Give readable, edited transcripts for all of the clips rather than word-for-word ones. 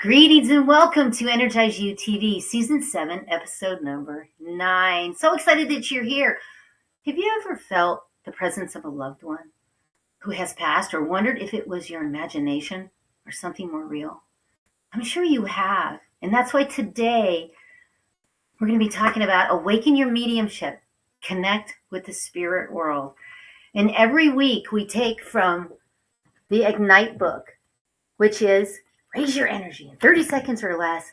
Greetings and welcome to Energize You TV, Season 7, Episode number 9. So excited that you're here. Have you ever felt the presence of a loved one who has passed or wondered if it was your imagination or something more real? I'm sure you have. And that's why today we're going to be talking about Awaken Your Mediumship, Connect with the Spirit World. And every week we take from the Ignite book, which is raise your energy in 30 seconds or less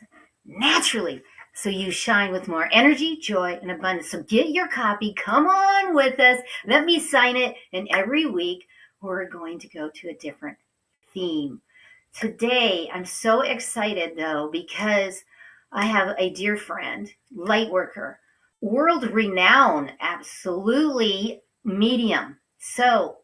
naturally so you shine with more energy, joy, and abundance. So get your copy. Come on with us. Let me sign it. And every week we're going to go to a different theme. Today I'm so excited though because I have a dear friend, light worker, world renowned, absolutely medium. So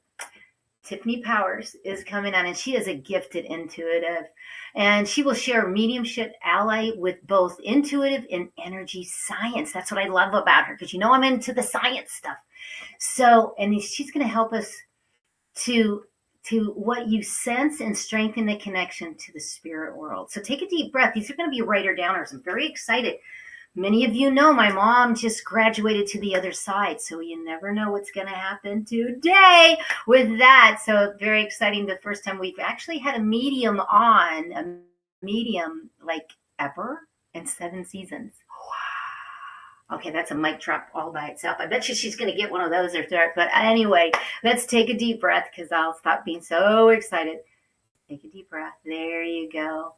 Tiffany Powers is coming on, and she is a gifted intuitive, and she will share mediumship ally with both intuitive and energy science. That's what I love about her, because I'm into the science stuff. So, and she's going to help us to what you sense and strengthen the connection to the spirit world. So take a deep breath. These are going to be writer downers. I'm very excited. Many of you know my mom just graduated to the other side, so you never know what's going to happen today with that. So very exciting. The first time we've actually had a medium like ever in 7 seasons. Wow. Okay, that's a mic drop all by itself. I bet you she's going to get one of those or third. But anyway, let's take a deep breath because I'll stop being so excited. Take a deep breath. There you go.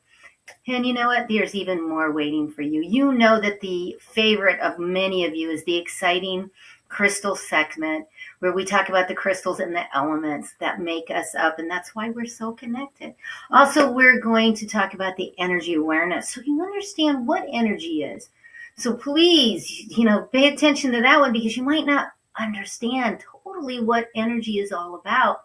And you know what? There's even more waiting for you. You know that the favorite of many of you is the exciting crystal segment where we talk about the crystals and the elements that make us up. And that's why we're so connected. Also, we're going to talk about the energy awareness so you understand what energy is. So please, pay attention to that one because you might not understand totally what energy is all about.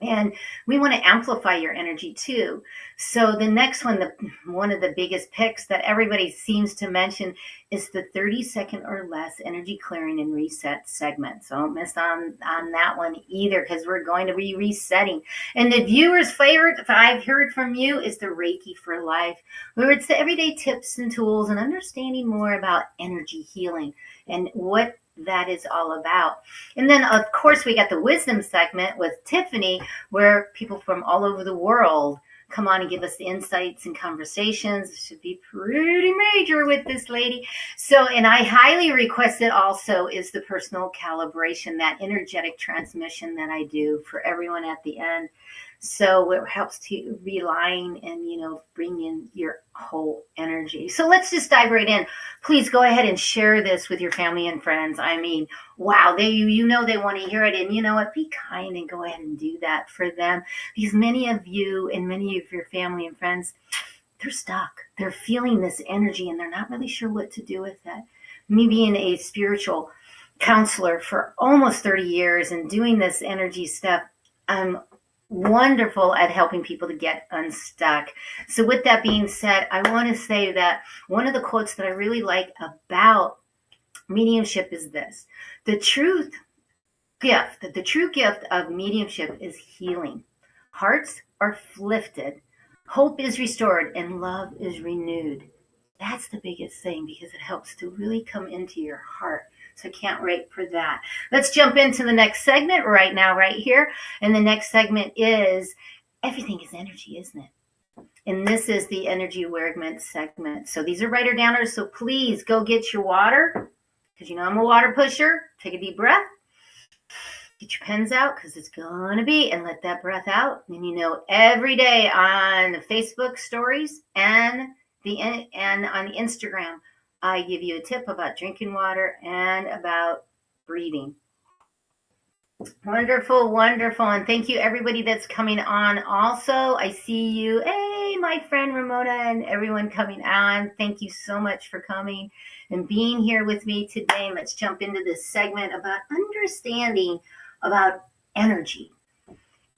And we want to amplify your energy too. So the next one, one of the biggest picks that everybody seems to mention is the 30-second or less energy clearing and reset segment. So don't miss on that one either because we're going to be resetting. And the viewer's favorite, if I've heard from you, is the Reiki for Life, where it's the everyday tips and tools and understanding more about energy healing and what that is all about. And then of course we got the wisdom segment with Tiffany, where people from all over the world come on and give us the insights and conversations. It should be pretty major with this lady. So, and I highly request it also is the personal calibration, that energetic transmission that I do for everyone at the end. So it helps to realign and, bring in your whole energy. So let's just dive right in. Please go ahead and share this with your family and friends. I mean, wow, they want to hear it. And you know what? Be kind and go ahead and do that for them. Because many of you and many of your family and friends, they're stuck. They're feeling this energy and they're not really sure what to do with it. Me being a spiritual counselor for almost 30 years and doing this energy stuff, I'm wonderful at helping people to get unstuck. So with that being said, I want to say that one of the quotes that I really like about mediumship is this: the true gift of mediumship is healing. Hearts are lifted, hope is restored, and love is renewed. That's the biggest thing because it helps to really come into your heart. So I can't wait for that. Let's jump into the next segment right now, right here. And the next segment is everything is energy, isn't it? And this is the energy awareness segment. So these are writer downers. So please go get your water because I'm a water pusher. Take a deep breath. Get your pens out because it's going to be, and let that breath out. And every day on Facebook stories and on Instagram, I give you a tip about drinking water and about breathing. Wonderful, wonderful. And thank you everybody that's coming on also. I see you. Hey, my friend Ramona and everyone coming on. Thank you so much for coming and being here with me today. Let's jump into this segment about understanding about energy.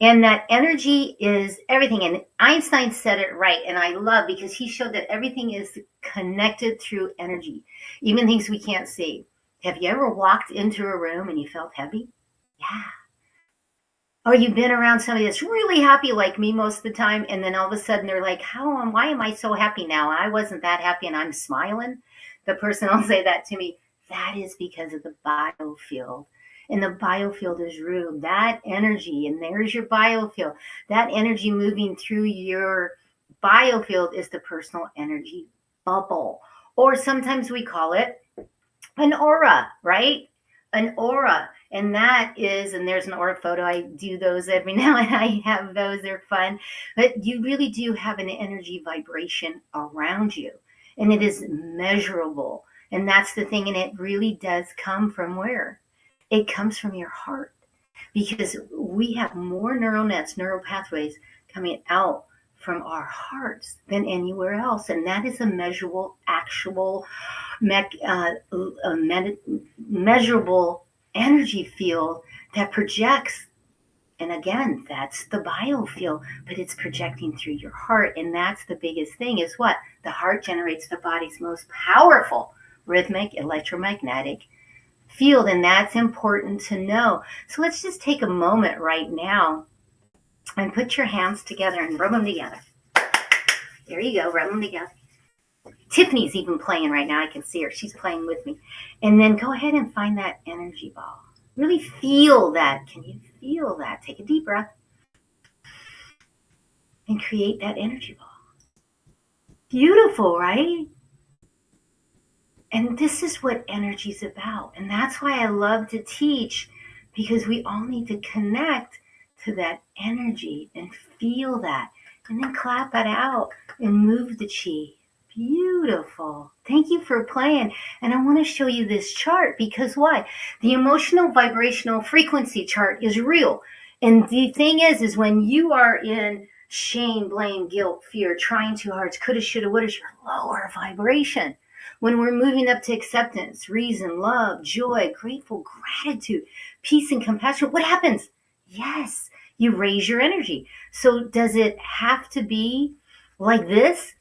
And that energy is everything. And Einstein said it right. And I love because he showed that everything is connected through energy, even things we can't see. Have you ever walked into a room and you felt heavy? Yeah. Or you've been around somebody that's really happy like me most of the time, and then all of a sudden they're like, why am I so happy now? I wasn't that happy and I'm smiling. The person will say that to me. That is because of the biofield. And the biofield is real. That energy, and there's your biofield. That energy moving through your biofield is the personal energy bubble. Or sometimes we call it an aura, right? An aura. And that is, and there's an aura photo. I do those every now and I have those. They're fun. But you really do have an energy vibration around you. And it is measurable. And that's the thing. And it really does come from where? It comes from your heart. Because we have more neural nets, neural pathways coming out from our hearts than anywhere else. And that is a measurable, actual, measurable energy field that projects. And again, that's the biofield, but it's projecting through your heart. And that's the biggest thing is what? The heart generates the body's most powerful rhythmic electromagnetic field. And that's important to know. So let's just take a moment right now and put your hands together and rub them together. There you go, rub them together. Tiffany's even playing right now. I can see her. She's playing with me. And then go ahead and find that energy ball. Really feel that. Can you feel that? Take a deep breath. And create that energy ball. Beautiful, right? And this is what energy's about. And that's why I love to teach, because we all need to connect to that energy and feel that. And then clap it out and move the chi. Beautiful. Thank you for playing. And I want to show you this chart because why? The emotional vibrational frequency chart is real. And the thing is when you are in shame, blame, guilt, fear, trying too hard, coulda, shoulda, woulda, your lower vibration. When we're moving up to acceptance, reason, love, joy, grateful, gratitude, peace, and compassion, what happens? Yes, you raise your energy. So does it have to be like this?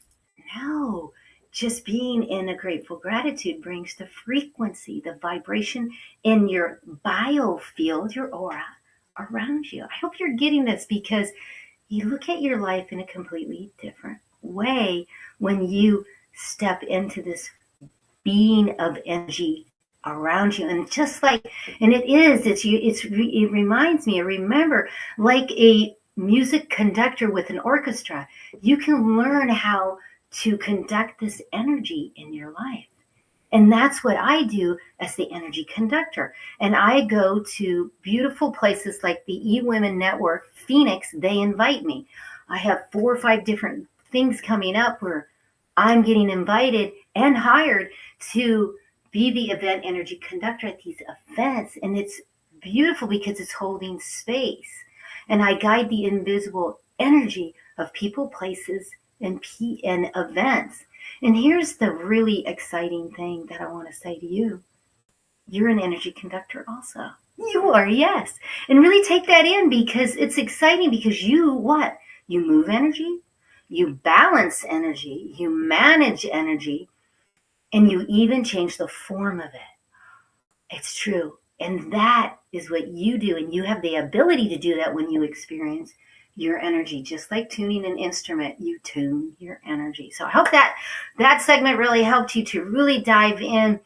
No, just being in a grateful gratitude brings the frequency, the vibration in your biofield, your aura around you. I hope you're getting this because you look at your life in a completely different way when you step into this being of energy around you. And just like, and it reminds me, remember, like a music conductor with an orchestra, you can learn how to conduct this energy in your life. And that's what I do as the energy conductor. And I go to beautiful places like the E-Women Network, Phoenix, they invite me. I have 4 or 5 different things coming up where I'm getting invited and hired to be the event energy conductor at these events. And it's beautiful because it's holding space. And I guide the invisible energy of people, places, and events. And here's the really exciting thing that I want to say to you. You're an energy conductor also. You are, yes. And really take that in because it's exciting because you, what? You move energy, you balance energy, you manage energy, and you even change the form of it. It's true. And that is what you do. And you have the ability to do that when you experience your energy. Just like tuning an instrument, you tune your energy. So I hope that segment really helped you to really dive in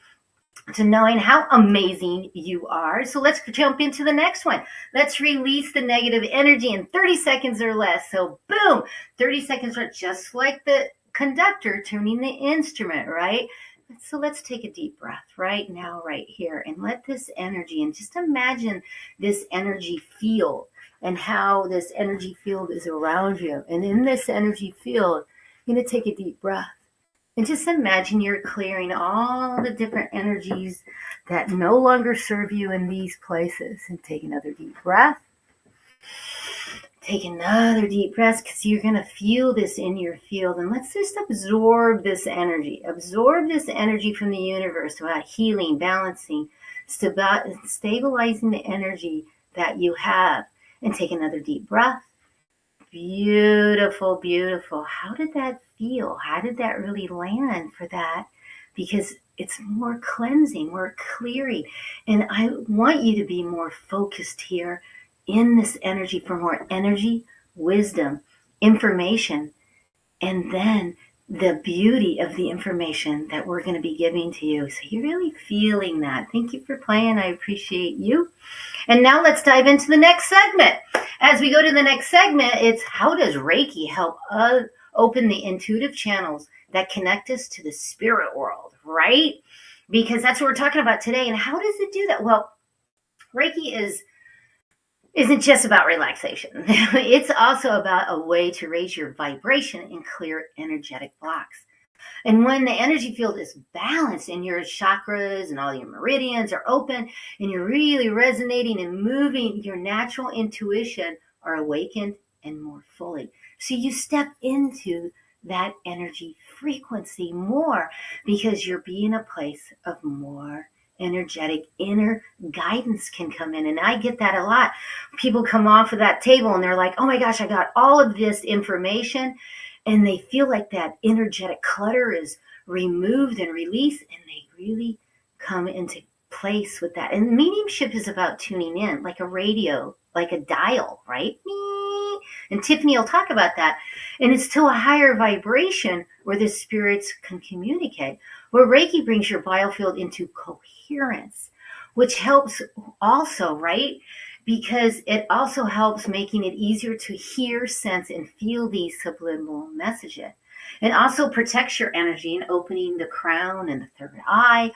to knowing how amazing you are. So let's jump into the next one. Let's release the negative energy in 30 seconds or less. So boom, 30 seconds, just like the conductor tuning the instrument, right? So let's take a deep breath right now, right here, and let this energy, and just imagine this energy field and how this energy field is around you. And in this energy field, you're going to take a deep breath. And just imagine you're clearing all the different energies that no longer serve you in these places. And take another deep breath. Take another deep breath because you're going to feel this in your field. And let's just absorb this energy. Absorb this energy from the universe about healing, balancing, stabilizing the energy that you have. And take another deep breath. Beautiful, beautiful. How did that feel? How did that really land for that? Because it's more cleansing, more clearing. And I want you to be more focused here in this energy for more energy, wisdom, information, and then the beauty of the information that we're going to be giving to you. So you're really feeling that. Thank you for playing. I appreciate you. And now let's dive into the next segment. As we go to the next segment, it's how does Reiki help open the intuitive channels that connect us to the spirit world, right? Because that's what we're talking about today. And how does it do that? Well, Reiki isn't just about relaxation. It's also about a way to raise your vibration and clear energetic blocks. And when the energy field is balanced and your chakras and all your meridians are open and you're really resonating and moving, your natural intuition are awakened and more fully. So you step into that energy frequency more because you're being a place of more energetic inner guidance can come in. And I get that a lot. People come off of that table and they're like, oh my gosh, I got all of this information. And they feel like that energetic clutter is removed and released, and they really come into place with that. And mediumship is about tuning in, like a radio, like a dial, right? And Tiffany will talk about that. And it's to a higher vibration where the spirits can communicate. Where Reiki brings your biofield into coherence, which helps also, right? Because it also helps making it easier to hear, sense, and feel these subliminal messages. It also protects your energy in opening the crown and the third eye.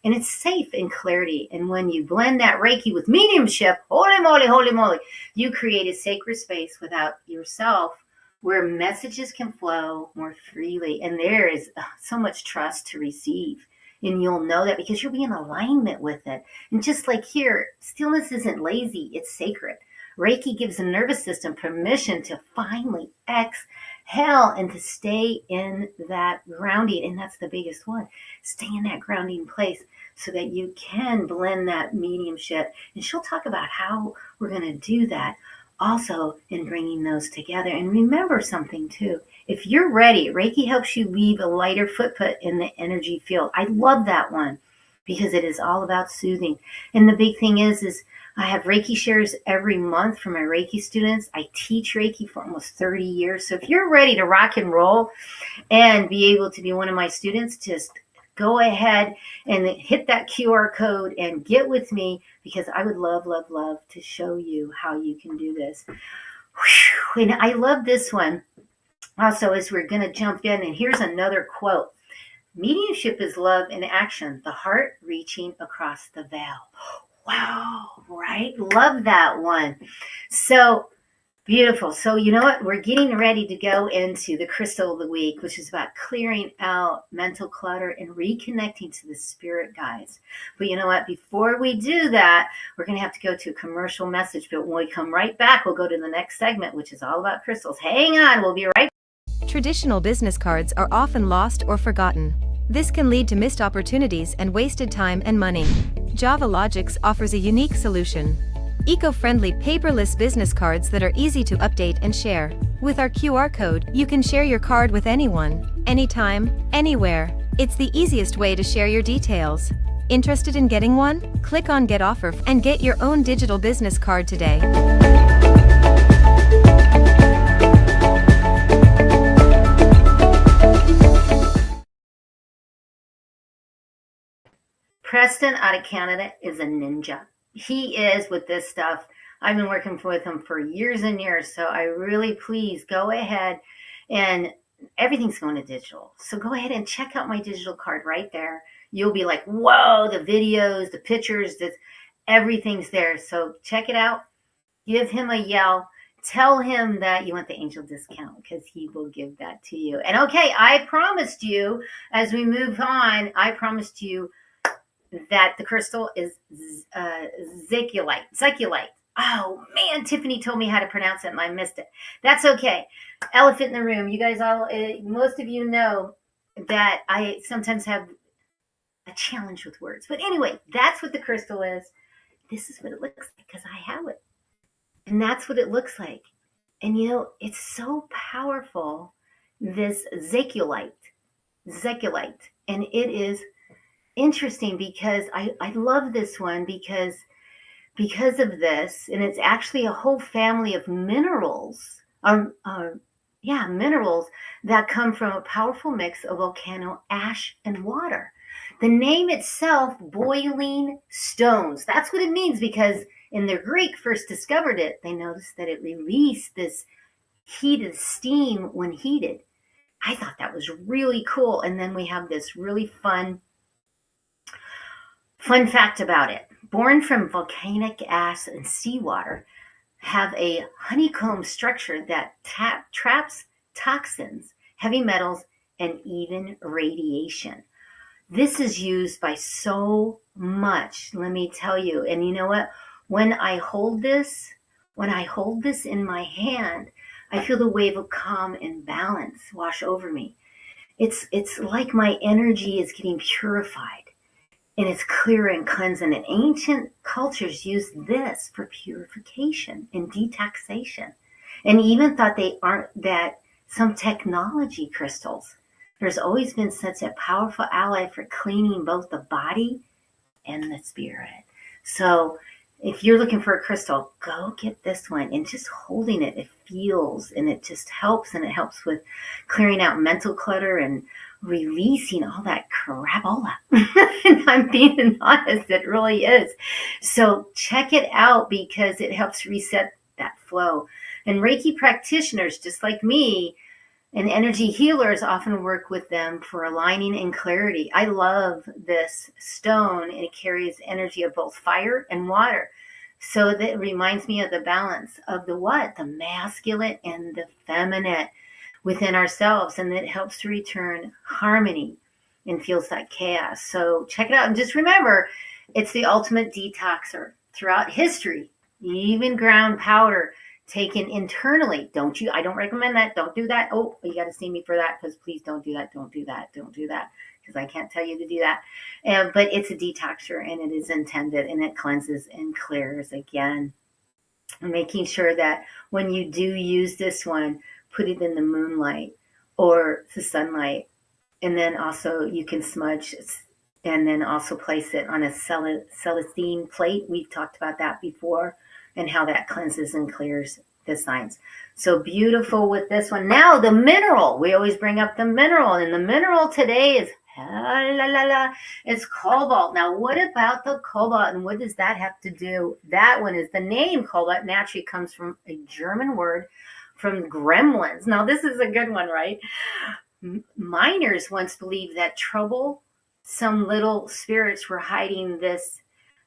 And it's safe in clarity. And when you blend that Reiki with mediumship, holy moly, you create a sacred space without yourself where messages can flow more freely. And there is so much trust to receive. And you'll know that because you'll be in alignment with it. And just like here, stillness isn't lazy, it's sacred. Reiki gives the nervous system permission to finally exhale and to stay in that grounding. And that's the biggest one. Stay in that grounding place so that you can blend that mediumship. And she'll talk about how we're going to do that also in bringing those together. And remember something too. If you're ready, Reiki helps you leave a lighter footprint in the energy field. I love that one because it is all about soothing. And the big thing is I have Reiki shares every month for my Reiki students. I teach Reiki for almost 30 years. So if you're ready to rock and roll and be able to be one of my students, just go ahead and hit that QR code and get with me because I would love to show you how you can do this. And I love this one. Also, as we're going to jump in, and here's another quote. Mediumship is love in action, the heart reaching across the veil. Wow, right? Love that one. So beautiful. So you know what? We're getting ready to go into the crystal of the week, which is about clearing out mental clutter and reconnecting to the spirit guides. But you know what? Before we do that, we're going to have to go to a commercial message. But when we come right back, we'll go to the next segment, which is all about crystals. Hang on. We'll be right back. Traditional business cards are often lost or forgotten. This can lead to missed opportunities and wasted time and money. Java Logics offers a unique solution. Eco-friendly paperless business cards that are easy to update and share. With our QR code, you can share your card with anyone, anytime, anywhere. It's the easiest way to share your details. Interested in getting one? Click on Get Offer and get your own digital business card today. Preston out of Canada is a ninja. He is with this stuff. I've been working with him for years and years. So I really please go ahead and everything's going to digital. So go ahead and check out my digital card right there. You'll be like, whoa, the videos, the pictures, everything's there. So check it out. Give him a yell. Tell him that you want the angel discount because he will give that to you. And okay, I promised you as we move on, I promised you that the crystal is Zekulite. Oh man, Tiffany told me how to pronounce it and I missed it. That's okay. Elephant in the room. You guys all, most of you know that I sometimes have a challenge with words. But anyway, that's what the crystal is. This is what it looks like because I have it. And that's what it looks like. And you know, it's so powerful, this Zekulite. And it is interesting because I love this one because because of this, and it's actually a whole family of minerals, minerals that come from a powerful mix of volcano ash and water. The name itself, boiling stones, that's what it means, because in the Greek first discovered it, they noticed that it released this heated steam when heated. I thought that was really cool. And then we have this really fun fact about it. Born from volcanic ash and seawater, have a honeycomb structure that traps toxins, heavy metals, and even radiation. This is used by so much, let me tell you. And you know what? When I hold this in my hand, I feel the wave of calm and balance wash over me. It's like my energy is getting purified, and it's clear and cleansing. And ancient cultures used this for purification and detoxification, and even thought that some technology crystals. There's always been such a powerful ally for cleaning both the body and the spirit. So if you're looking for a crystal, go get this one. And just holding it, it feels, and it just helps. And it helps with clearing out mental clutter and releasing all that crap, all that. And I'm being honest, it really is. So check it out, because it helps reset that flow. And Reiki practitioners, just like me, and energy healers often work with them for aligning and clarity. I love this stone, and it carries energy of both fire and water. So that reminds me of the balance of the what? The masculine and the feminine within ourselves. And it helps to return harmony and feels like chaos. So check it out. And just remember, it's the ultimate detoxer throughout history. Even ground powder taken internally. I don't recommend that. Don't do that. Oh, you got to see me for that, because please don't do that. Don't do that. Don't do that, because I can't tell you to do that. But it's a detoxer, and it is intended, and it cleanses and clears again. Making sure that when you do use this one, put it in the moonlight or the sunlight. And then also you can smudge, and then also place it on a Self-Esteem plate. We've talked about that before, and how that cleanses and clears the signs. So beautiful with this one. Now the mineral. We always bring up the mineral, and the mineral today is it's cobalt. Now what about the cobalt, and what does that have to do? That one is the name cobalt naturally comes from a German word from gremlins. Now this is a good one, right? Miners once believed that some little spirits were hiding this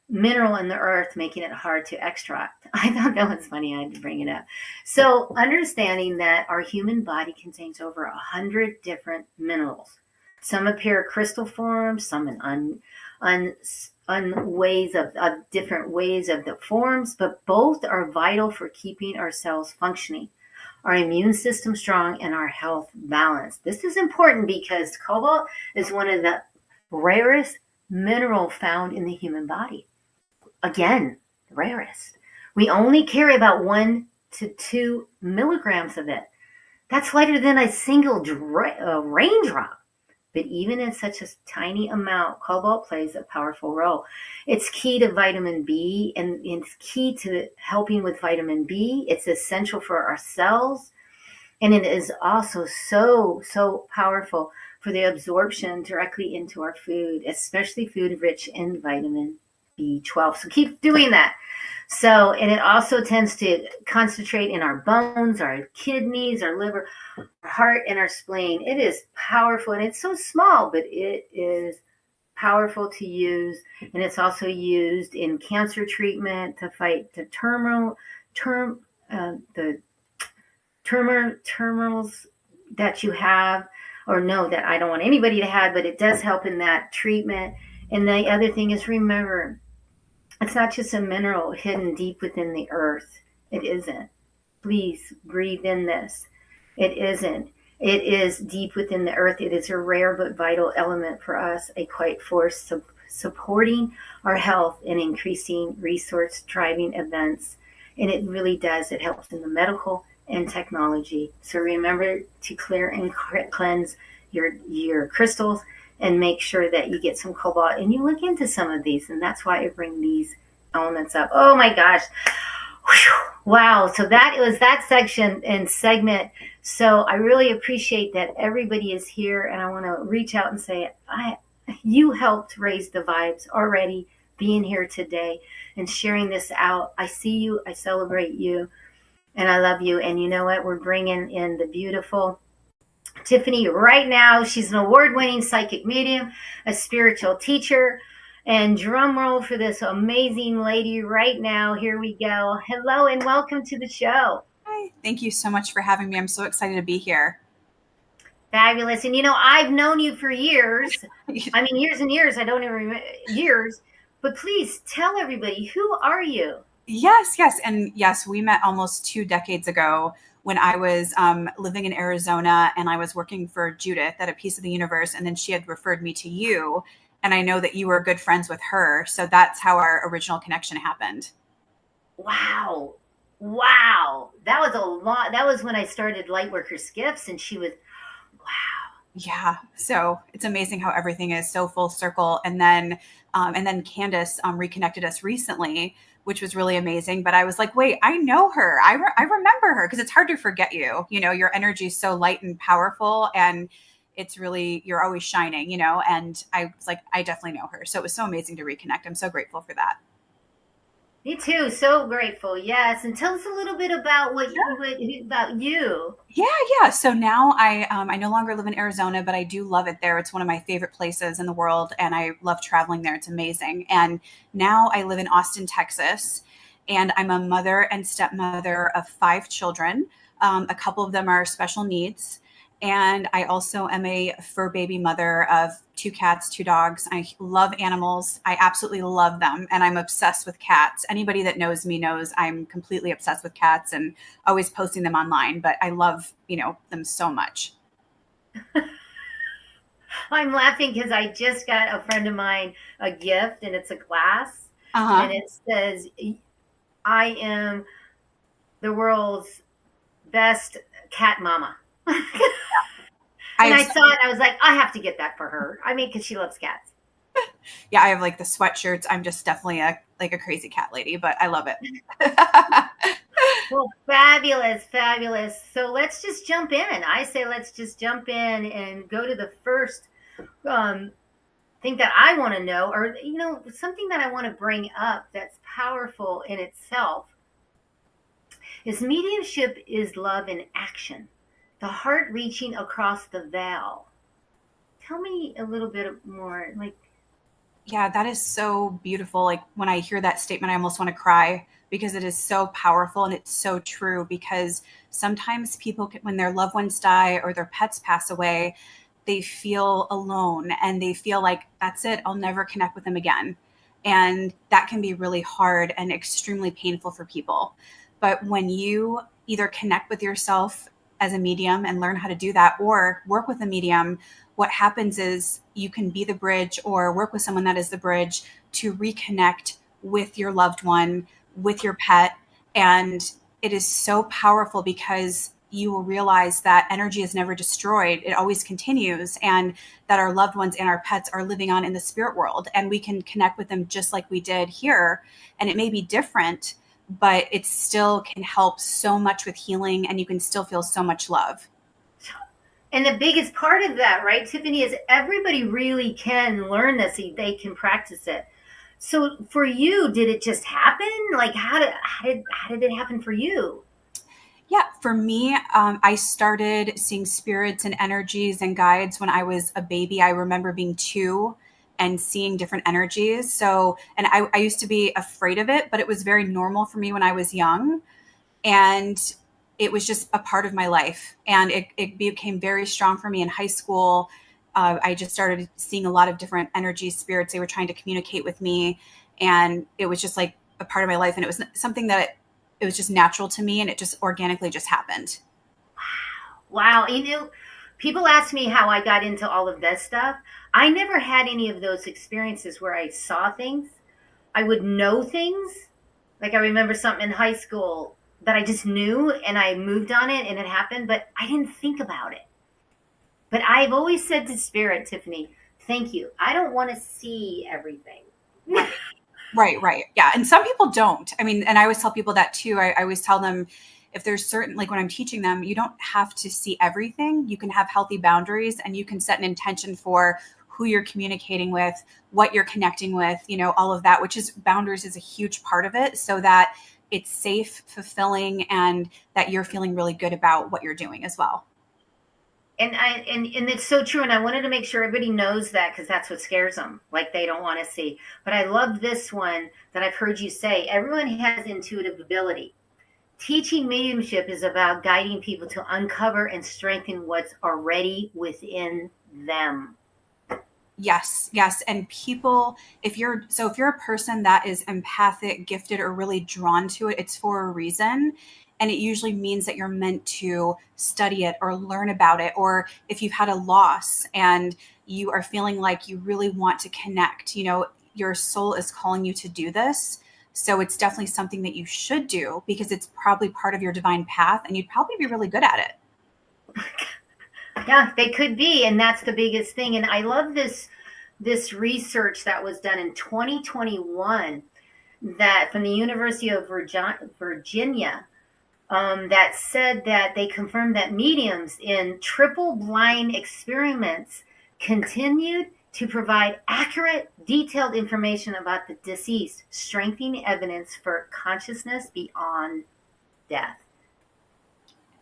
mineral in the earth, making it hard to extract. I thought that was funny. I had to bring it up. So understanding that our human body contains over 100 different minerals. Some appear crystal forms, some in different ways of the forms, but both are vital for keeping our cells functioning, our immune system strong, and our health balanced. This is important because cobalt is one of the rarest mineral found in the human body. Again, the rarest. We only carry about 1 to 2 milligrams of it. That's lighter than a single raindrop. But even in such a tiny amount, cobalt plays a powerful role. It's key to vitamin B, and it's key to helping with vitamin B. It's essential for our cells. And it is also so powerful for the absorption directly into our food, especially food rich in vitamin B12. So keep doing that. So, and it also tends to concentrate in our bones, our kidneys, our liver, our heart, and our spleen. It is powerful, and it's so small, but it is powerful to use. And it's also used in cancer treatment to fight the terminals that you have, or no, that I don't want anybody to have, but it does help in that treatment. And the other thing is, remember, it's not just a mineral hidden deep within the earth. It isn't. Please breathe in this. It isn't. It is deep within the earth. It is a rare but vital element for us, a quiet force supporting our health and increasing resource-driving events. And it really does. It helps in the medical and technology. So remember to clear and cleanse your crystals, and make sure that you get some cobalt, and you look into some of these. And that's why I bring these elements up. Oh my gosh. Whew. Wow. So that was that section and segment. So I really appreciate that everybody is here, and I want to reach out and say, you helped raise the vibes already being here today and sharing this out. I see you, I celebrate you, and I love you. And you know what? We're bringing in the beautiful Tiffany right now. She's an award-winning psychic medium, a spiritual teacher, and drum roll for this amazing lady right now. Here we go. Hello and welcome to the show. Hi, thank you so much for having me. I'm so excited to be here. Fabulous. And I've known you for years. I mean, years and years. I don't even remember years. But please tell everybody, who are you? Yes. And yes, we met almost 2 decades ago when I was living in Arizona, and I was working for Judith at A Piece of the Universe. And then she had referred me to you. And I know that you were good friends with her. So that's how our original connection happened. Wow. Wow. That was a lot. That was when I started Lightworkers Gifts, and she was, wow. Yeah. So it's amazing how everything is so full circle. And then Candace reconnected us recently, which was really amazing. But I was like, wait, I know her. I remember her, because it's hard to forget you. Your energy is so light and powerful, and it's really, you're always shining, and I was like, I definitely know her. So it was so amazing to reconnect. I'm so grateful for that. Me too. So grateful. Yes. And tell us a little bit about about you. Yeah. So now I no longer live in Arizona, but I do love it there. It's one of my favorite places in the world, and I love traveling there. It's amazing. And now I live in Austin, Texas, and I'm a mother and stepmother of 5 children. A couple of them are special needs. And I also am a fur baby mother of 2 cats, 2 dogs. I love animals. I absolutely love them. And I'm obsessed with cats. Anybody that knows me knows I'm completely obsessed with cats and always posting them online. But I love, them so much. I'm laughing because I just got a friend of mine a gift, and it's a glass. Uh-huh. And it says, I am the world's best cat mama. And I saw it, I was like, I have to get that for her. I mean, because she loves cats. Yeah, I have like the sweatshirts. I'm just definitely a crazy cat lady, but I love it. Well, fabulous. So let's just jump in. I say let's just jump in and go to the first thing that I want to know, or something that I want to bring up that's powerful in itself, is mediumship is love in action. The heart reaching across the veil. Tell me a little bit more. Yeah, that is so beautiful. Like, when I hear that statement, I almost want to cry, because it is so powerful and it's so true. Because sometimes people, when their loved ones die or their pets pass away, they feel alone and they feel like, that's it, I'll never connect with them again. And that can be really hard and extremely painful for people. But when you either connect with yourself as a medium and learn how to do that, or work with a medium, what happens is you can be the bridge, or work with someone that is the bridge, to reconnect with your loved one, with your pet. And it is so powerful, because you will realize that energy is never destroyed. It always continues, and that our loved ones and our pets are living on in the spirit world, and we can connect with them just like we did here. And it may be different, but it still can help so much with healing, and you can still feel so much love. And the biggest part of that, right, Tiffany, is everybody really can learn this. They can practice it. So for you, did it just happen? Like, how did it happen for you? Yeah, for me, I started seeing spirits and energies and guides when I was a baby. I remember being 2 and seeing different energies. So, and I used to be afraid of it, but it was very normal for me when I was young. And it was just a part of my life. And it became very strong for me in high school. I just started seeing a lot of different energy spirits. They were trying to communicate with me. And it was just like a part of my life. And it was something that it was just natural to me, and it just organically just happened. Wow. People ask me how I got into all of this stuff. I never had any of those experiences where I saw things. I would know things. Like, I remember something in high school that I just knew, and I moved on it, and it happened, but I didn't think about it. But I've always said to Spirit, Tiffany, thank you. I don't want to see everything. Right, right. Yeah. And some people don't. I mean, and I always tell people that too. I always tell them if there's certain, like when I'm teaching them, you don't have to see everything. You can have healthy boundaries and you can set an intention for who you're communicating with, what you're connecting with, all of that, which is boundaries is a huge part of it so that it's safe, fulfilling, and that you're feeling really good about what you're doing as well. And it's so true. And I wanted to make sure everybody knows that because that's what scares them. Like they don't want to see. But I love this one that I've heard you say. Everyone has intuitive ability. Teaching mediumship is about guiding people to uncover and strengthen what's already within them. Yes, yes. And people, if you're a person that is empathic, gifted, or really drawn to it, it's for a reason. And it usually means that you're meant to study it or learn about it. Or if you've had a loss and you are feeling like you really want to connect, your soul is calling you to do this. So it's definitely something that you should do because it's probably part of your divine path and you'd probably be really good at it. Yeah, they could be, and that's the biggest thing. And I love this research that was done in 2021 that from the University of Virginia that said that they confirmed that mediums in triple blind experiments continued to provide accurate, detailed information about the deceased, strengthening evidence for consciousness beyond death.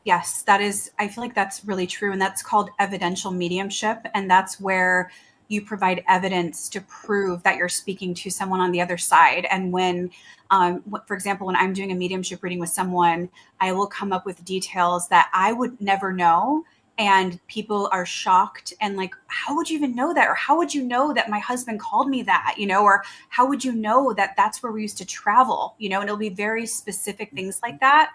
Yes, I feel like that's really true. And that's called evidential mediumship. And that's where you provide evidence to prove that you're speaking to someone on the other side. And for example, when I'm doing a mediumship reading with someone, I will come up with details that I would never know. And people are shocked and like, how would you even know that? Or how would you know that my husband called me that, or how would you know that that's where we used to travel, and it'll be very specific things like that.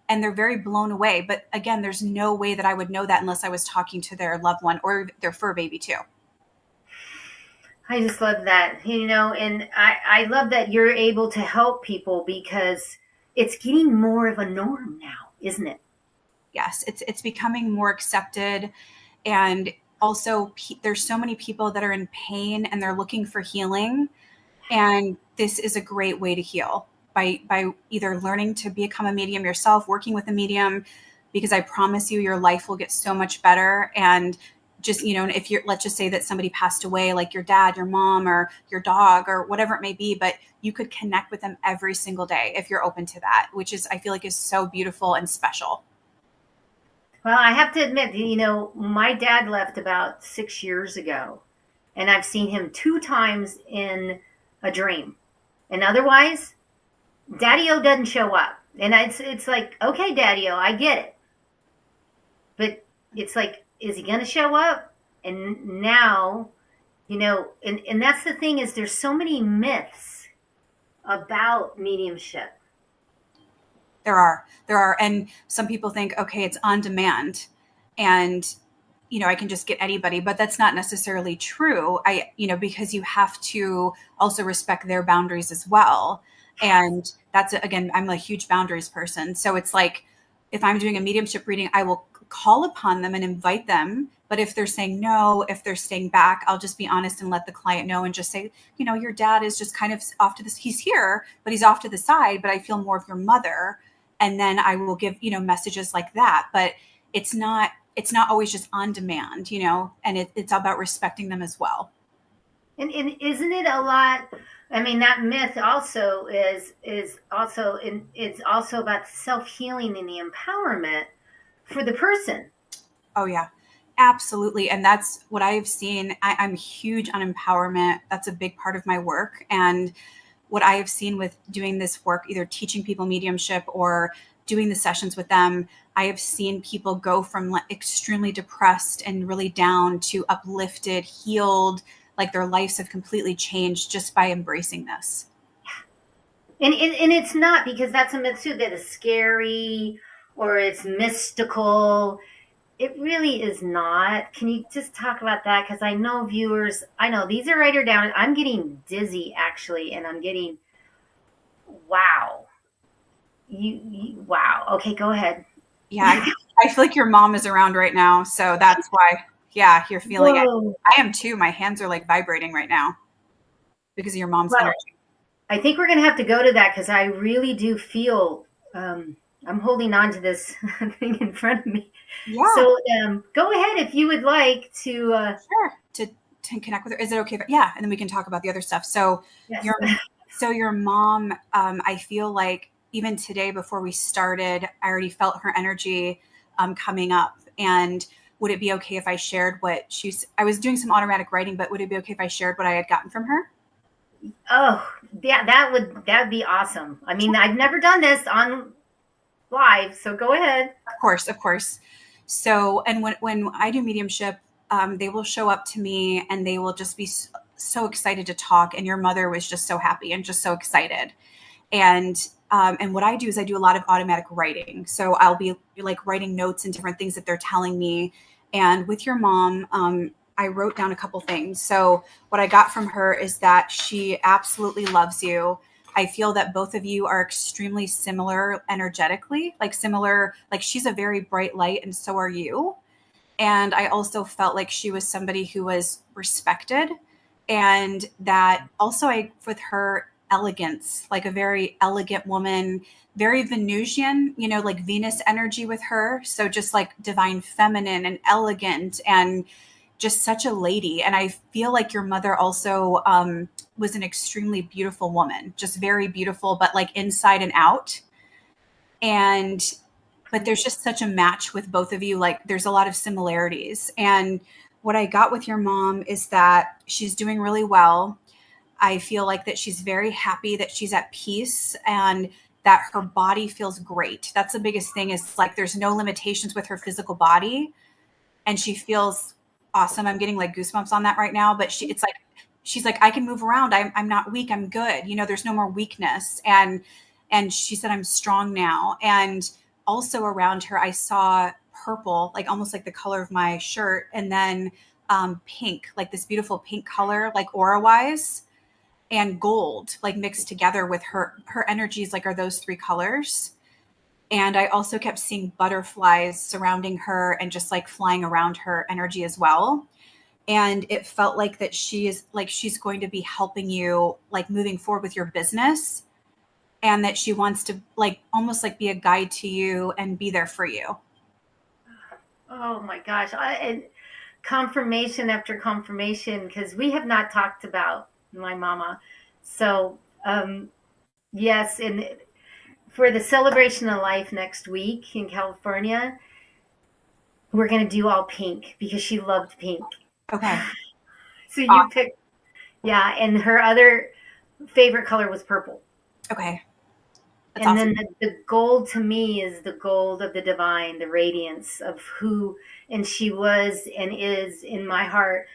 And they're very blown away. But again, there's no way that I would know that unless I was talking to their loved one or their fur baby too. I just love that, and I love that you're able to help people because it's getting more of a norm now, isn't it? Yes, it's becoming more accepted. And also there's so many people that are in pain and they're looking for healing. And this is a great way to heal by either learning to become a medium yourself, working with a medium, because I promise you, your life will get so much better. And just, if let's just say that somebody passed away, like your dad, your mom, or your dog, or whatever it may be, but you could connect with them every single day if you're open to that, which is, I feel like is so beautiful and special. Well, I have to admit, my dad left about 6 years ago, and I've seen him 2 times in a dream. And otherwise, Daddy-O doesn't show up. And it's like, okay, Daddy-O, I get it. But it's like, is he going to show up? And now, and that's the thing is there's so many myths about mediumship. There are. And some people think, okay, it's on demand and, I can just get anybody, but that's not necessarily true. Because you have to also respect their boundaries as well. And that's, again, I'm a huge boundaries person. So it's like, if I'm doing a mediumship reading, I will call upon them and invite them. But if they're saying no, if they're staying back, I'll just be honest and let the client know and just say, your dad is just kind of off to this. He's here, but he's off to the side, but I feel more of your mother. And then I will give, messages like that. But it's not always just on demand, and it's about respecting them as well. And isn't it a lot? I mean, that myth also is also it's also about self-healing and the empowerment for the person. Oh yeah, absolutely. And that's what I've seen. I'm huge on empowerment. That's a big part of my work. And what I have seen with doing this work, either teaching people mediumship or doing the sessions with them, I have seen people go from extremely depressed and really down to uplifted, healed, like their lives have completely changed just by embracing this. And it's not because that's a myth too that is scary or it's mystical. It really is not. Can you just talk about that? Because I know viewers, these are right here down. I'm getting dizzy actually, and I'm getting, wow. Wow. Okay, go ahead. Yeah, I feel like your mom is around right now, so that's why. Yeah, you're feeling Whoa. it. I am too. My hands are like vibrating right now because of your mom's energy. I think we're going to have to go to that because I really do feel I'm holding on to this thing in front of me. Yeah, So go ahead if you would like to. sure. To connect with her. Is it okay? Yeah, and then we can talk about the other stuff. So Yes. your your mom, I feel like even today before we started, I already felt her energy coming up. And would it be okay if I shared what she's? I was doing some automatic writing, but would it be okay if I shared what I had gotten from her? Oh, yeah, that'd be awesome. I mean, I've never done this on live, so go ahead. Of course, of course. So, and when I do mediumship, they will show up to me and they will just be so excited to talk. And your mother was just so happy and just so excited. And what I do is I do a lot of automatic writing. So I'll be like writing notes and different things that they're telling me. And with your mom, I wrote down a couple things. So what I got from her is that she absolutely loves you. I feel that both of you are extremely similar energetically, like similar, like she's a very bright light and so are you. And I also felt like she was somebody who was respected, and that also I with her elegance, like a very elegant woman, very Venusian, like Venus energy with her. So just like divine feminine and elegant and just such a lady. And I feel like your mother also was an extremely beautiful woman, just very beautiful, but like inside and out. And but there's just such a match with both of you. Like there's a lot of similarities. And what I got with your mom is that she's doing really well. I feel like that she's very happy, that she's at peace, and that her body feels great. That's the biggest thing, is like there's no limitations with her physical body and she feels awesome. I'm getting like goosebumps on that right now, but it's like she's like, I can move around. I'm not weak. I'm good. There's no more weakness. And she said, I'm strong now. And also around her, I saw purple, like almost like the color of my shirt, and then pink, like this beautiful pink color, like aura wise, and gold, like mixed together with her energies, like are those three colors. And I also kept seeing butterflies surrounding her and just like flying around her energy as well. And it felt like that she's going to be helping you, like moving forward with your business, and that she wants to like almost like be a guide to you and be there for you. Oh my gosh. And confirmation after confirmation, because we have not talked about my mama. So, yes, and for the celebration of life next week in California, we're going to do all pink because she loved pink. Okay. So you pick, yeah, and her other favorite color was purple. Okay. That's And awesome. then the gold to me is the gold of the divine, the radiance of who, and she was and is in my heart.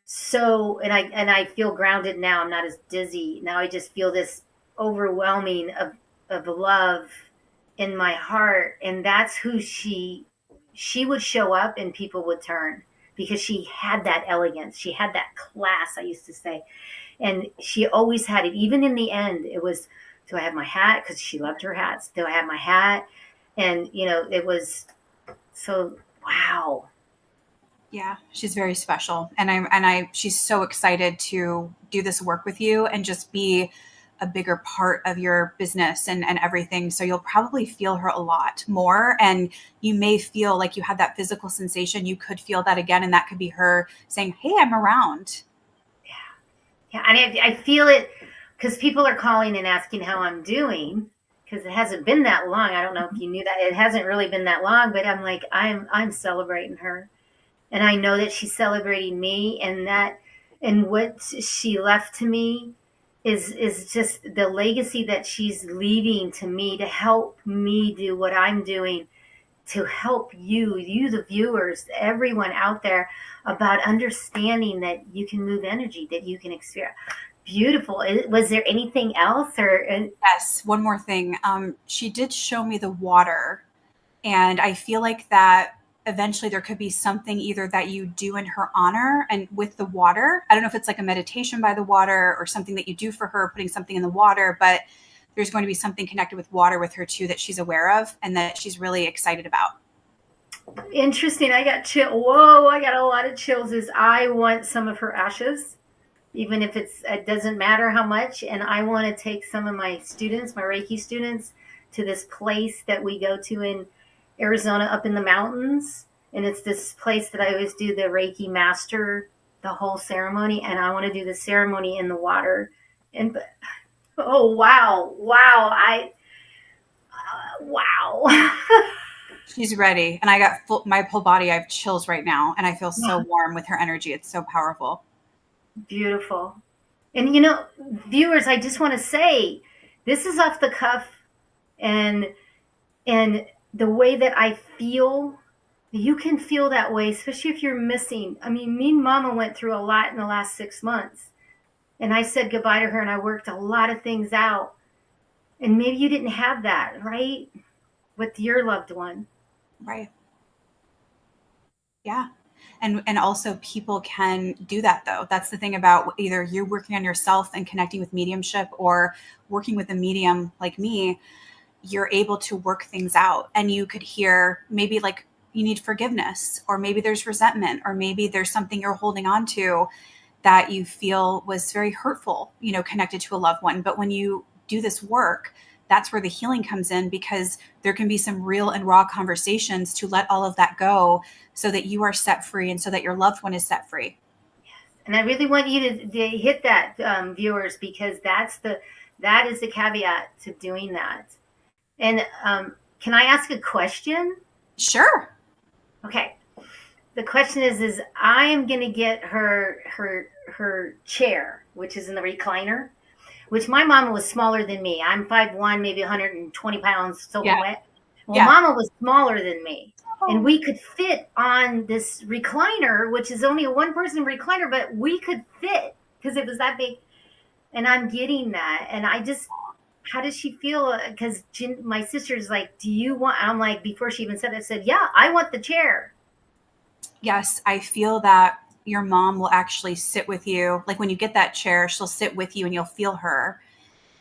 So, and I feel grounded now. I'm not as dizzy now. I just feel this overwhelming of love in my heart, and that's who she would show up, and people would turn because she had that elegance. She had that class. I used to say, and she always had it. Even in the end, it was, do I have my hat? Because she loved her hats. Do I have my hat? And it was so, wow. Yeah, she's very special. She's so excited to do this work with you and just be a bigger part of your business and everything. So you'll probably feel her a lot more, and you may feel like you had that physical sensation. You could feel that again, and that could be her saying, hey, I'm around. Yeah, and I feel it because people are calling and asking how I'm doing, because it hasn't been that long. I don't know if you knew that. It hasn't really been that long, but I'm like, I'm celebrating her. And I know that she's celebrating me, and what she left to me is just the legacy that she's leaving to me to help me do what I'm doing, to help you the viewers, everyone out there, about understanding that you can move energy, that you can experience. Beautiful. Was there anything else, or? Yes, one more thing. She did show me the water, and I feel like that eventually there could be something either that you do in her honor and with the water. I don't know if it's like a meditation by the water or something that you do for her, putting something in the water, but there's going to be something connected with water with her too that she's aware of and that she's really excited about. Interesting. I got chill. Whoa, I got a lot of chills. Is I want some of her ashes. even if it doesn't matter how much. And I want to take some of my students, my Reiki students, to this place that we go to in Arizona up in the mountains. And it's this place that I always do the Reiki master, the whole ceremony. And I want to do the ceremony in the water. And oh, wow. Wow. Wow. She's ready. And I got my whole body, I have chills right now. And I feel so warm with her energy. It's so powerful. Beautiful. And viewers, I just want to say this is off the cuff, and the way that I feel, you can feel that way, especially if you're missing. I mean, me and Mama went through a lot in the last 6 months, and I said goodbye to her, and I worked a lot of things out. And maybe you didn't have that, right? With your loved one. Right. Yeah. And also people can do that though. That's the thing about either you're working on yourself and connecting with mediumship or working with a medium like me, you're able to work things out. And you could hear maybe like you need forgiveness, or maybe there's resentment, or maybe there's something you're holding on to that you feel was very hurtful, connected to a loved one. But when you do this work, that's where the healing comes in, because there can be some real and raw conversations to let all of that go so that you are set free and so that your loved one is set free. And I really want you to hit that, viewers, because that is the caveat to doing that. And can I ask a question? Sure. Okay. The question is I am going to get her chair, which is in the recliner, which my mama was smaller than me. I'm 5'1", maybe 120 pounds soaking wet. Well, Mama was smaller than me. Oh. And we could fit on this recliner, which is only a one-person recliner, but we could fit because it was that big. And I'm getting that. And how does she feel? Because my sister's like, do you want, I'm like, before she even said it, I said, yeah, I want the chair. Yes, I feel that your mom will actually sit with you. Like when you get that chair, she'll sit with you and you'll feel her.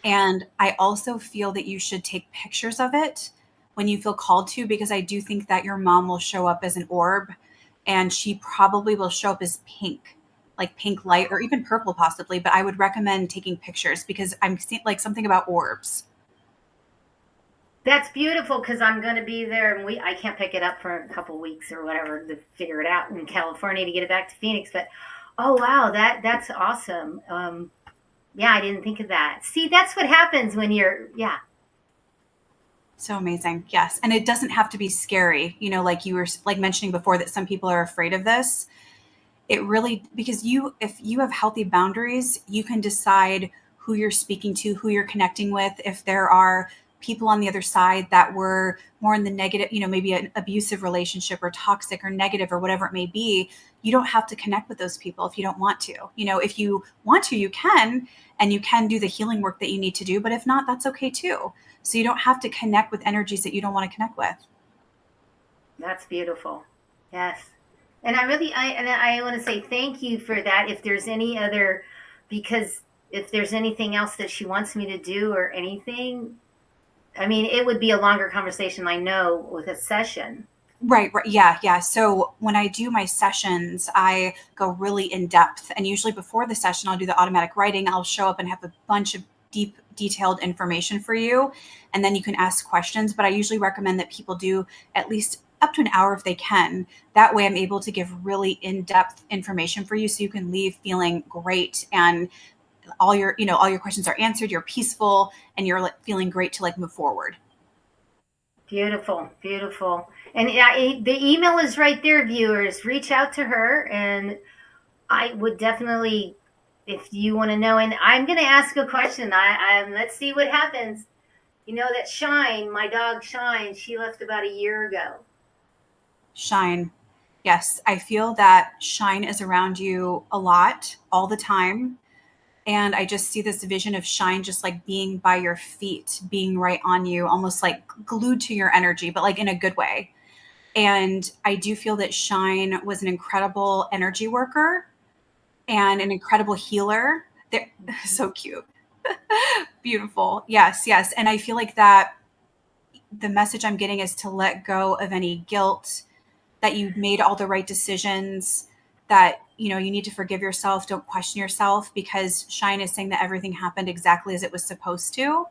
And I also feel that you should take pictures of it when you feel called to, because I do think that your mom will show up as an orb, and she probably will show up as pink, like pink light or even purple possibly. But I would recommend taking pictures because I'm seeing like something about orbs. That's beautiful, because I'm going to be there, and I can't pick it up for a couple weeks or whatever to figure it out in California to get it back to Phoenix. But oh wow, that's awesome. Yeah, I didn't think of that. See, that's what happens when you're So amazing. Yes, and it doesn't have to be scary. Like you were like mentioning before, that some people are afraid of this. It really, because if you have healthy boundaries, you can decide who you're speaking to, who you're connecting with. If there are people on the other side that were more in the negative, maybe an abusive relationship or toxic or negative or whatever it may be, you don't have to connect with those people if you don't want to. If you want to, you can, and you can do the healing work that you need to do. But if not, that's okay too. So you don't have to connect with energies that you don't want to connect with. That's beautiful. Yes. And I want to say thank you for that. If there's any other, because if there's anything else that she wants me to do or anything, I mean, it would be a longer conversation, I know, with a session. Right. Yeah. So when I do my sessions, I go really in depth. And usually before the session, I'll do the automatic writing. I'll show up and have a bunch of deep, detailed information for you. And then you can ask questions. But I usually recommend that people do at least up to an hour if they can. That way I'm able to give really in-depth information for you so you can leave feeling great, and all your questions are answered, you're peaceful, and you're feeling great to move forward. Beautiful. And the email is right there, viewers. Reach out to her, and I would definitely, if you want to know, and I'm going to ask a question. Let's see what happens. That Shine, my dog Shine, she left about a year ago. Shine. Yes, I feel that Shine is around you a lot, all the time. And I just see this vision of Shine just like being by your feet, being right on you, almost like glued to your energy, but like in a good way. And I do feel that Shine was an incredible energy worker and an incredible healer. They're so cute. Beautiful. Yes. And I feel like that the message I'm getting is to let go of any guilt, that you made all the right decisions, that, you need to forgive yourself. Don't question yourself, because Shine is saying that everything happened exactly as it was supposed to.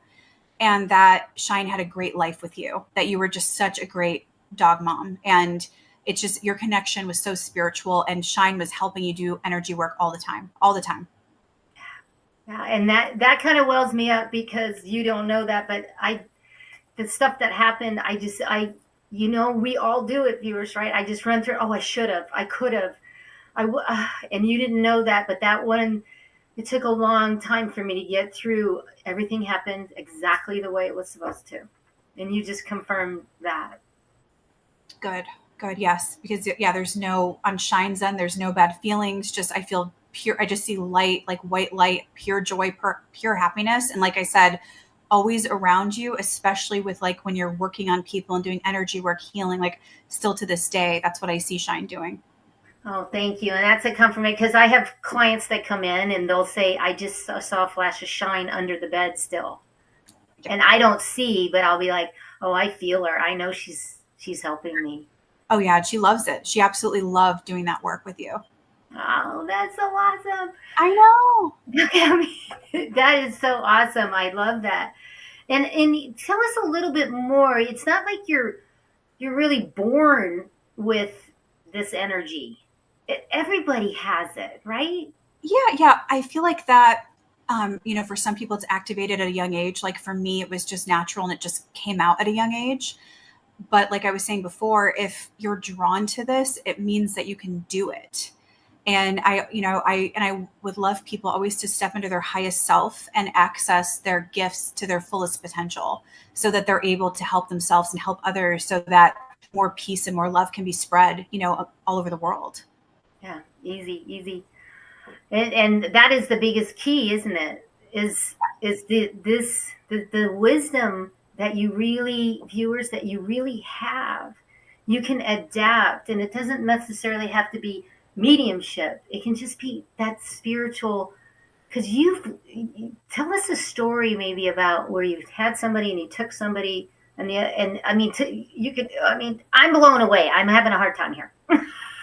And that Shine had a great life with you, that you were just such a great dog mom. And it's just your connection was so spiritual, and Shine was helping you do energy work all the time, all the time. Yeah, and that kind of wells me up, because you don't know that, but the stuff that happened, we all do it, viewers, right? I just run through, oh, I should have, I could have, and you didn't know that, but that one, it took a long time for me to get through. Everything happened exactly the way it was supposed to. And you just confirmed that. Good, good. Yes. Because yeah, on Shine's end, there's no bad feelings. Just, I feel pure. I just see light, like white light, pure joy, pure happiness. And like I said, always around you, especially with like when you're working on people and doing energy work, healing, like still to this day, that's what I see Shine doing. Oh, thank you. And that's a confirmation, because I have clients that come in and they'll say, I just saw a flash of shine under the bed still. Yeah. And I don't see, but I'll be like, oh, I feel her. I know she's helping me. Oh yeah. She loves it. She absolutely loved doing that work with you. Oh, that's so awesome. I know. I mean, that is so awesome. I love that. And tell us a little bit more. It's not like you're really born with this energy. Everybody has it, right? Yeah. Yeah. I feel like that, for some people it's activated at a young age. Like for me, it was just natural and it just came out at a young age. But like I was saying before, if you're drawn to this, it means that you can do it. And I would love people always to step into their highest self and access their gifts to their fullest potential, so that they're able to help themselves and help others, so that more peace and more love can be spread, all over the world. Yeah, easy. And that is the biggest key, isn't it? Is the wisdom that you really, viewers, that you really have. You can adapt, and it doesn't necessarily have to be mediumship. It can just be that spiritual. Because tell us a story maybe about where you've had somebody and you took somebody, and I mean, I'm blown away. I'm having a hard time here.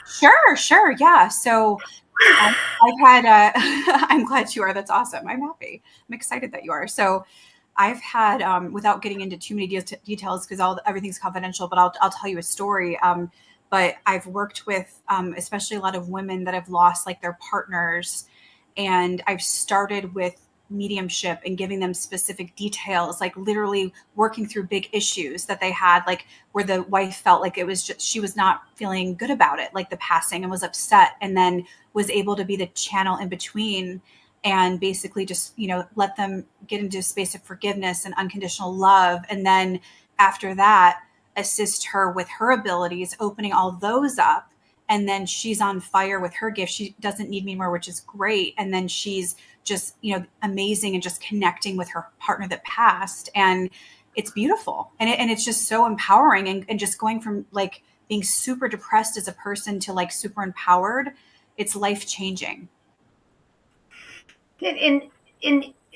Sure. Yeah. So I've had, I'm glad you are. That's awesome. I'm happy. I'm excited that you are. So I've had, without getting into too many details, because everything's confidential, but I'll tell you a story. But I've worked with, especially a lot of women that have lost like their partners. And I've started with mediumship and giving them specific details, like literally working through big issues that they had, like where the wife felt like it was just, she was not feeling good about it, like the passing, and was upset, and then was able to be the channel in between and basically just, let them get into a space of forgiveness and unconditional love. And then after that, assist her with her abilities, opening all those up. And then she's on fire with her gift. She doesn't need me more, which is great. And then she's just, amazing, and just connecting with her partner that passed. And it's beautiful. And it's just so empowering, and just going from like being super depressed as a person to like super empowered. It's life changing. And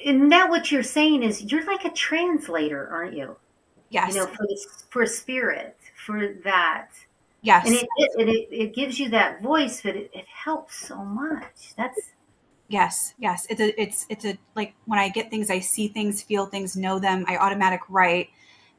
now what you're saying is you're like a translator, aren't you? Yes. For spirit, for that. Yes. And it gives you that voice, but it helps so much. Yes. It's a like when I get things, I see things, feel things, know them, I automatic write,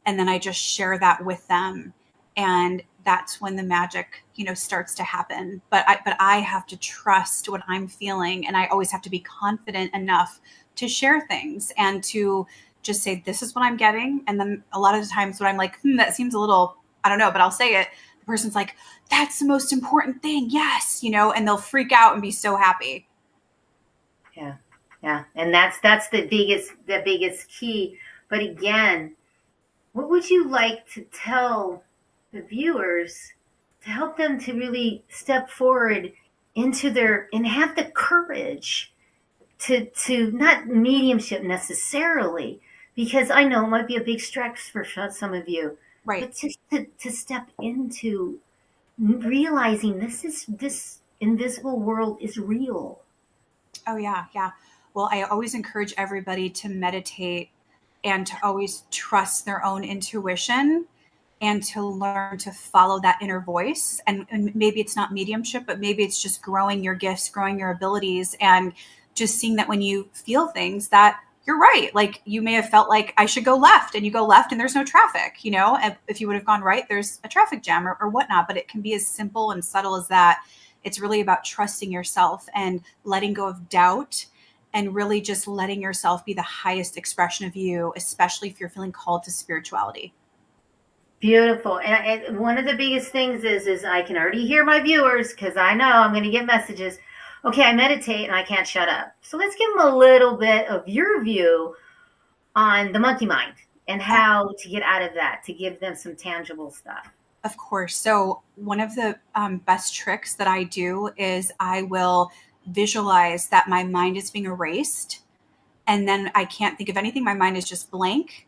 and then I just share that with them. And that's when the magic, starts to happen. But I have to trust what I'm feeling, and I always have to be confident enough to share things and to just say, this is what I'm getting. And then a lot of the times when I'm like, that seems a little, I don't know, but I'll say it. The person's like, that's the most important thing. Yes. And they'll freak out and be so happy. Yeah. Yeah. And that's the biggest key. But again, what would you like to tell the viewers to help them to really step forward into and have the courage to not mediumship necessarily, because I know it might be a big stretch for some of you, right? But just to step into realizing this invisible world is real. Oh yeah. Well, I always encourage everybody to meditate and to always trust their own intuition, and to learn to follow that inner voice. And maybe it's not mediumship, but maybe it's just growing your gifts, growing your abilities, and just seeing that when you feel things that you're right. Like you may have felt like I should go left, and you go left and there's no traffic, and if you would have gone right, there's a traffic jam or whatnot. But it can be as simple and subtle as that. It's really about trusting yourself and letting go of doubt, and really just letting yourself be the highest expression of you, especially if you're feeling called to spirituality. Beautiful. And one of the biggest things is I can already hear my viewers, because I know I'm going to get messages. Okay, I meditate and I can't shut up. So let's give them a little bit of your view on the monkey mind and how to get out of that, to give them some tangible stuff. Of course. So one of the best tricks that I do is I will visualize that my mind is being erased, and then I can't think of anything. My mind is just blank.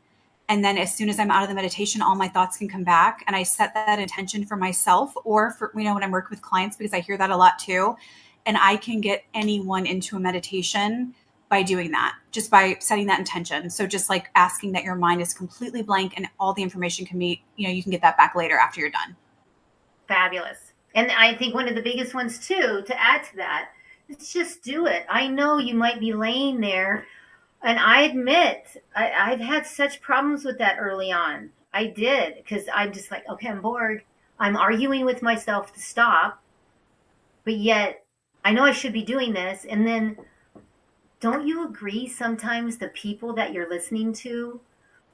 And then as soon as I'm out of the meditation, all my thoughts can come back, and I set that intention for myself, or for, when I'm working with clients, because I hear that a lot too. And I can get anyone into a meditation by doing that, just by setting that intention. So just like asking that your mind is completely blank and all the information can be, you can get that back later after you're done. Fabulous. And I think one of the biggest ones too, to add to that, is just do it. I know you might be laying there, and I admit I've had such problems with that early on. I did, because I'm just like, okay, I'm bored. I'm arguing with myself to stop, but yet I know I should be doing this. And then, don't you agree sometimes the people that you're listening to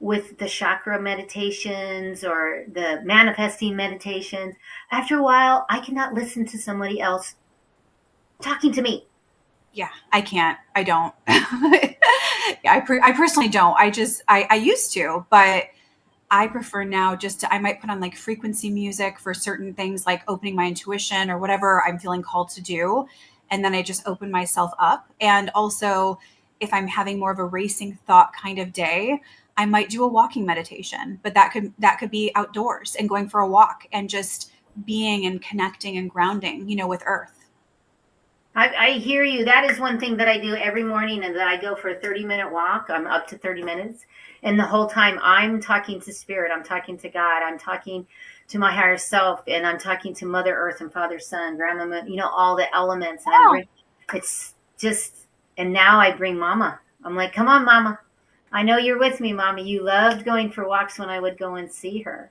with the chakra meditations or the manifesting meditations, after a while, I cannot listen to somebody else talking to me. Yeah, I can't. I don't. Yeah, I personally don't. I used to, but I prefer now I might put on like frequency music for certain things, like opening my intuition or whatever I'm feeling called to do. And then I just open myself up. And also, if I'm having more of a racing thought kind of day, I might do a walking meditation, but that could be outdoors and going for a walk and just being and connecting and grounding, with earth. I hear you. That is one thing that I do every morning, and that I go for a 30-minute walk. I'm up to 30 minutes. And the whole time I'm talking to spirit, I'm talking to God, I'm talking to my higher self, and I'm talking to Mother Earth and Father Sun, Grandma Moon, all the elements. And it's just, and now I bring Mama. I'm like, come on, Mama. I know you're with me, Mama. You loved going for walks when I would go and see her.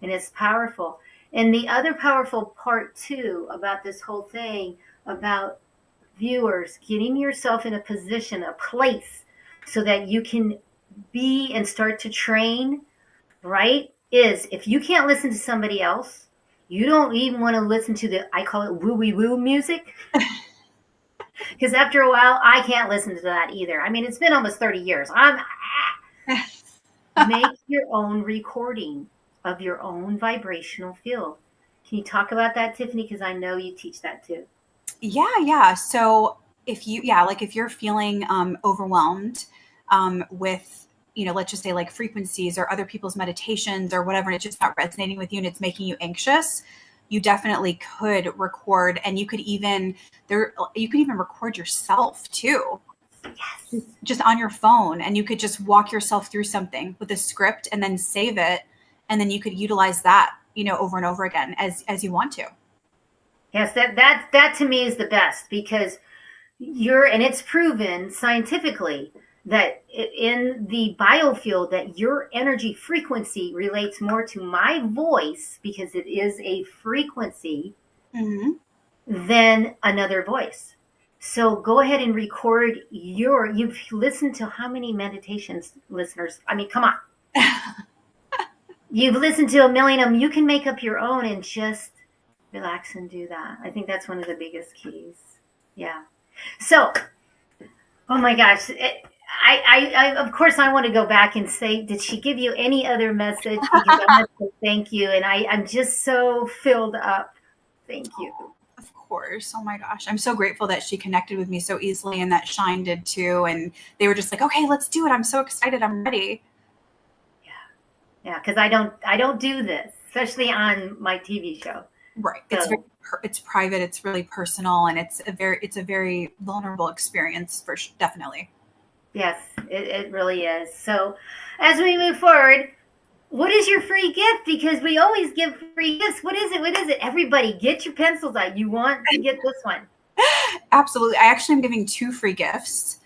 And it's powerful. And the other powerful part, too, about this whole thing, about viewers, getting yourself in a position, a place, so that you can be and start to train, right, is if you can't listen to somebody else, you don't even want to listen to I call it woo-wee-woo music. Because after a while, I can't listen to that either. I mean, it's been almost 30 years. Make your own recording of your own vibrational field. Can you talk about that, Tiffany? Because I know you teach that too. Yeah. So if you're feeling overwhelmed with, let's just say like frequencies or other people's meditations or whatever, and it's just not resonating with you and it's making you anxious, you definitely could record, and you could even record yourself too. Yes. Just on your phone, and you could just walk yourself through something with a script and then save it, and then you could utilize that, over and over again as you want to. Yes, that to me is the best, because and it's proven scientifically that in the biofield that your energy frequency relates more to my voice, because it is a frequency, than another voice. So go ahead and record you've listened to how many meditations, listeners? I mean, come on. You've listened to a million of them. You can make up your own and just relax and do that. I think that's one of the biggest keys. Yeah. So, oh my gosh. I of course, I want to go back and say, did she give you any other message? Because I want to say thank you. And I'm just so filled up. Thank you. Of course. Oh my gosh. I'm so grateful that she connected with me so easily, and that Shine did too. And they were just like, okay, let's do it. I'm so excited. I'm ready. Yeah. Because I don't do this, especially on my TV show. Right. So, it's private. It's really personal, and it's a very vulnerable experience definitely. Yes, it really is. So as we move forward, What is your free gift? Because we always give free gifts. What is it? What is it? Everybody, get your pencils out. You want to get this one. Absolutely. I actually am giving 2 free gifts.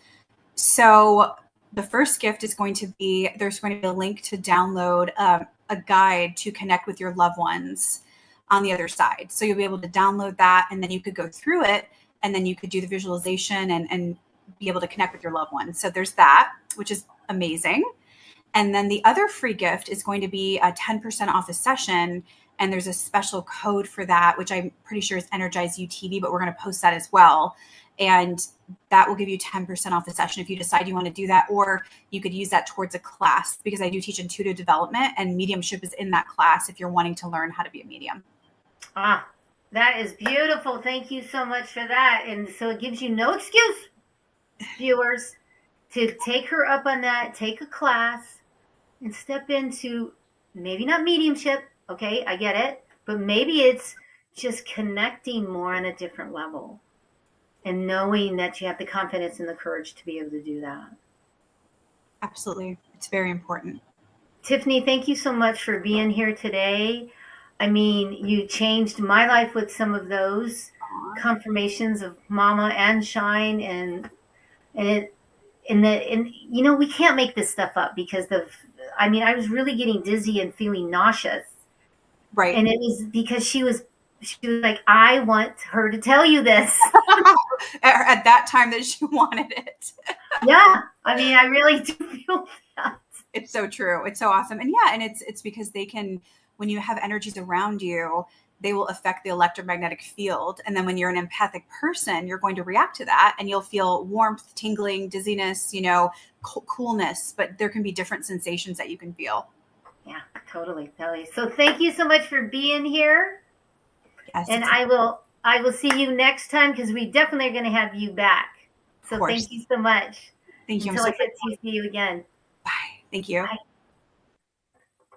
So the first gift is going to be, there's going to be a link to download a guide to connect with your loved ones on the other side. So you'll be able to download that, and then you could go through it, and then you could do the visualization and be able to connect with your loved ones. So there's that, which is amazing. And then the other free gift is going to be a 10% off a session. And there's a special code for that, which I'm pretty sure is Energize UTV, but we're going to post that as well. And that will give you 10% off the session if you decide you want to do that, or you could use that towards a class, because I do teach intuitive development, and mediumship is in that class if you're wanting to learn how to be a medium. Ah, that is beautiful. Thank you so much for that. And so it gives you no excuse, viewers, to take her up on that, take a class, and step into maybe not mediumship. Okay, I get it. But maybe it's just connecting more on a different level and knowing that you have the confidence and the courage to be able to do that. Absolutely. It's very important. Tiffany, thank you so much for being here today. I mean, you changed my life with some of those confirmations of Mama and Shine, and you know, we can't make this stuff up, because I was really getting dizzy and feeling nauseous. Right. And it was because she was like, I want her to tell you this. At that time that she wanted it. Yeah. I mean, I really do feel that. It's so true. It's so awesome. And yeah, and it's because they can, when you have energies around you, they will affect the electromagnetic field. And then when you're an empathic person, you're going to react to that, and you'll feel warmth, tingling, dizziness, coolness, but there can be different sensations that you can feel. Yeah, totally. So thank you so much for being here. Yes, and I will see you next time, because we definitely are going to have you back. So thank you so much. Thank you. Until I get to see you again. Bye. Thank you. Bye.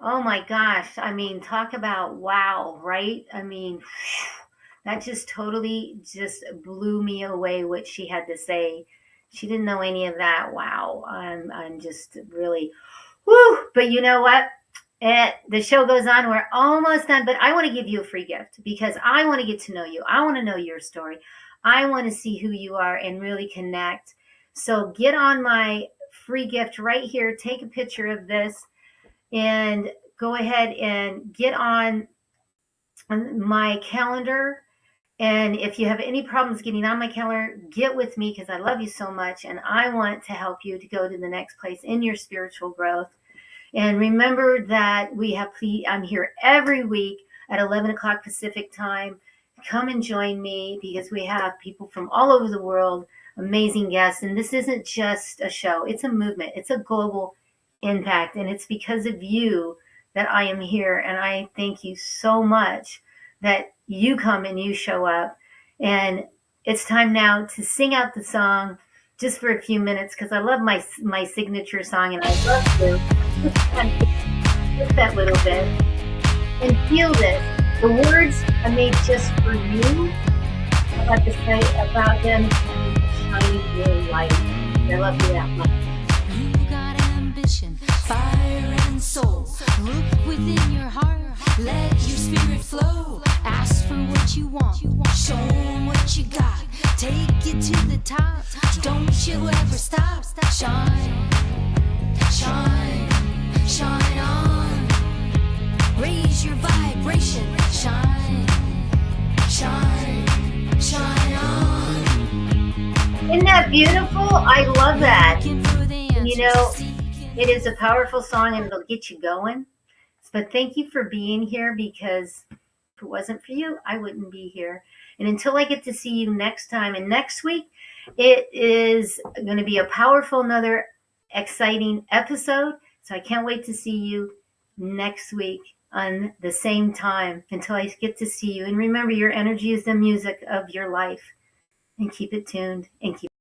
Oh my gosh. I mean, talk about wow, right? I mean, that just totally just blew me away what she had to say. She didn't know any of that. Wow. I'm just really, whoo. But you know what? The show goes on. We're almost done, but I want to give you a free gift, because I want to get to know you. I want to know your story. I want to see who you are and really connect. So get on my free gift right here. Take a picture of this and go ahead and get on my calendar. And if you have any problems getting on my calendar, get with me, because I love you so much. And I want to help you to go to the next place in your spiritual growth. And remember that I'm here every week at 11 o'clock Pacific time. Come and join me, because we have people from all over the world, amazing guests. And this isn't just a show. It's a movement. It's a global impact. And it's because of you that I am here. And I thank you so much that you come and you show up. And it's time now to sing out the song just for a few minutes, because I love my signature song, and I love to just that little bit and feel this. The words are made just for you. I like to say about them shining your light. I love you that much. You got ambition, fire and soul. Look within your heart, let your spirit flow. Ask for what you want, show them what you got. Take it to the top, don't you ever stop. Shine, shine, shine on. Raise your vibration, shine, shine, shine on. Isn't that beautiful? I love that. You know, it is a powerful song, and it'll get you going. But thank you for being here, because if it wasn't for you, I wouldn't be here. And until I get to see you next time, and next week, it is going to be a powerful, another exciting episode. So I can't wait to see you next week on the same time, until I get to see you. And remember, your energy is the music of your life. And keep it tuned and keep